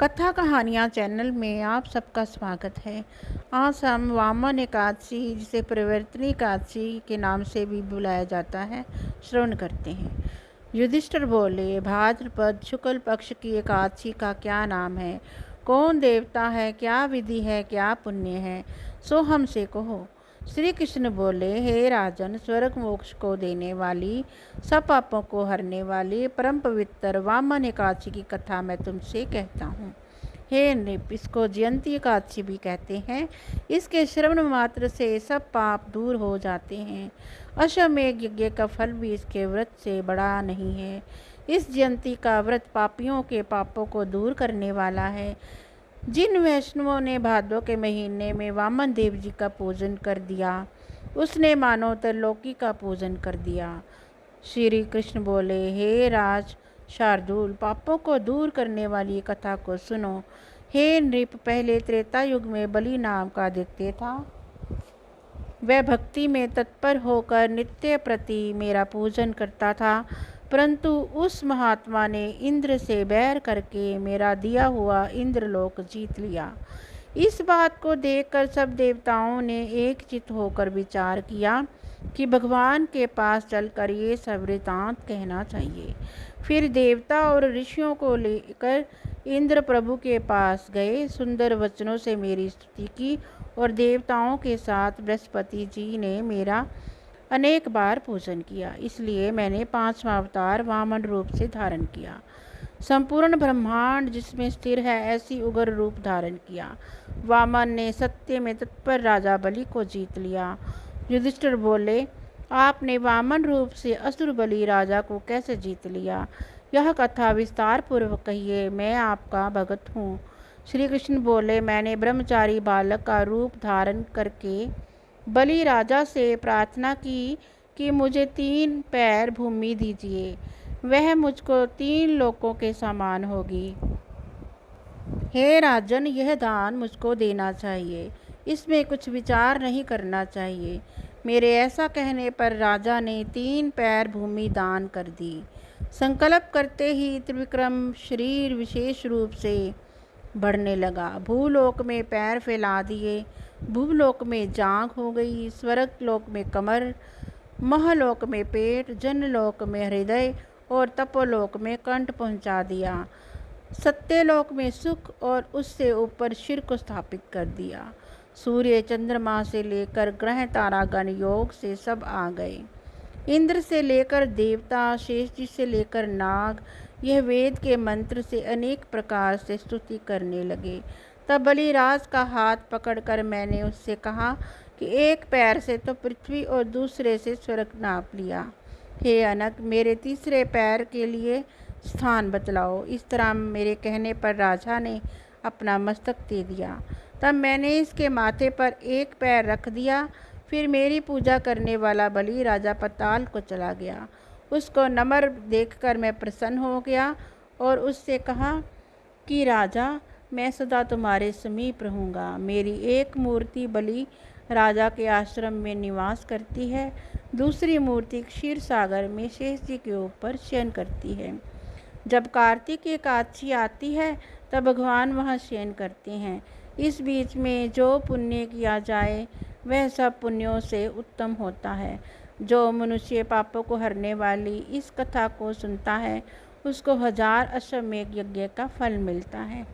कथा कहानियाँ चैनल में आप सबका स्वागत है। आज हम वामन एकादशी, जिसे परिवर्तनी एकादशी के नाम से भी बुलाया जाता है, श्रवण करते हैं। युधिष्ठिर बोले, भाद्रपद शुक्ल पक्ष की एकादशी का क्या नाम है? कौन देवता है? क्या विधि है? क्या पुण्य है? सो हमसे कहो। श्री कृष्ण बोले, हे राजन, स्वर्ग मोक्ष को देने वाली, सब पापों को हरने वाली परम पवित्र वामन एकादशी की कथा मैं तुमसे कहता हूँ। हे नृप, इसको जयंती एकादशी भी कहते हैं। इसके श्रवण मात्र से सब पाप दूर हो जाते हैं। अश्वमेध यज्ञ का फल भी इसके व्रत से बड़ा नहीं है। इस जयंती का व्रत पापियों के पापों को दूर करने वाला है। जिन वैष्णवों ने भादों के महीने में वामन देव जी का पूजन कर दिया, उसने मानव त्रिलोकी का पूजन कर दिया। श्री कृष्ण बोले, हे राज शार्दूल, पापों को दूर करने वाली कथा को सुनो। हे नृप, पहले त्रेता युग में बलि नाम का दैत्य था। वह भक्ति में तत्पर होकर नित्य प्रति मेरा पूजन करता था, परंतु उस महात्मा ने इंद्र से बैर करके मेरा दिया हुआ इंद्रलोक जीत लिया। इस बात को देखकर सब देवताओं ने एकचित्त होकर विचार किया कि भगवान के पास चलकर ये सब वृतांत कहना चाहिए। फिर देवता और ऋषियों को लेकर इंद्र प्रभु के पास गए, सुंदर वचनों से मेरी स्तुति की और देवताओं के साथ बृहस्पति जी ने मेरा अनेक बार पूजन किया। इसलिए मैंने 5वां अवतार वामन रूप से धारण किया। संपूर्ण ब्रह्मांड जिसमें स्थिर है, ऐसी उग्र रूप धारण किया। वामन ने सत्य में तत्पर राजा बलि को जीत लिया। युधिष्ठिर बोले, आपने वामन रूप से असुर बलि राजा को कैसे जीत लिया? यह कथा विस्तार पूर्वक कहिए, मैं आपका भगत हूँ। श्री कृष्ण बोले, मैंने ब्रह्मचारी बालक का रूप धारण करके बलि राजा से प्रार्थना की कि मुझे 3 पैर भूमि दीजिए, वह मुझको 3 लोकों के समान होगी। हे राजन, यह दान मुझको देना चाहिए, इसमें कुछ विचार नहीं करना चाहिए। मेरे ऐसा कहने पर राजा ने 3 पैर भूमि दान कर दी। संकल्प करते ही त्रिविक्रम शरीर विशेष रूप से बढ़ने लगा। भूलोक में पैर फैला दिए, भूलोक में जांघ हो गई, स्वर्ग लोक में कमर, महलोक में पेट, जनलोक में हृदय और तपोलोक में कंठ पहुंचा दिया। सत्यलोक में सुख और उससे ऊपर शिर को स्थापित कर दिया। सूर्य चंद्रमा से लेकर ग्रह तारागण योग से सब आ गए। इंद्र से लेकर देवता, शेष जी से लेकर नाग, यह वेद के मंत्र से अनेक प्रकार से स्तुति करने लगे। तब बलिराज का हाथ पकड़कर मैंने उससे कहा कि एक पैर से तो पृथ्वी और दूसरे से स्वर्ग नाप लिया। हे अनक, मेरे तीसरे पैर के लिए स्थान बतलाओ। इस तरह मेरे कहने पर राजा ने अपना मस्तक दे दिया। तब मैंने इसके माथे पर एक पैर रख दिया। फिर मेरी पूजा करने वाला बलि राजा पाताल को चला गया। उसको नम्र देखकर मैं प्रसन्न हो गया और उससे कहा कि राजा, मैं सदा तुम्हारे समीप रहूँगा। मेरी एक मूर्ति बलि राजा के आश्रम में निवास करती है, दूसरी मूर्ति क्षीर सागर में शेष जी के ऊपर शयन करती है। जब कार्तिक एकादशी आती है तब भगवान वहाँ शयन करते हैं। इस बीच में जो पुण्य किया जाए वह सब पुण्यों से उत्तम होता है। जो मनुष्य पापों को हरने वाली इस कथा को सुनता है, उसको 1000 अश्वमेध यज्ञ का फल मिलता है।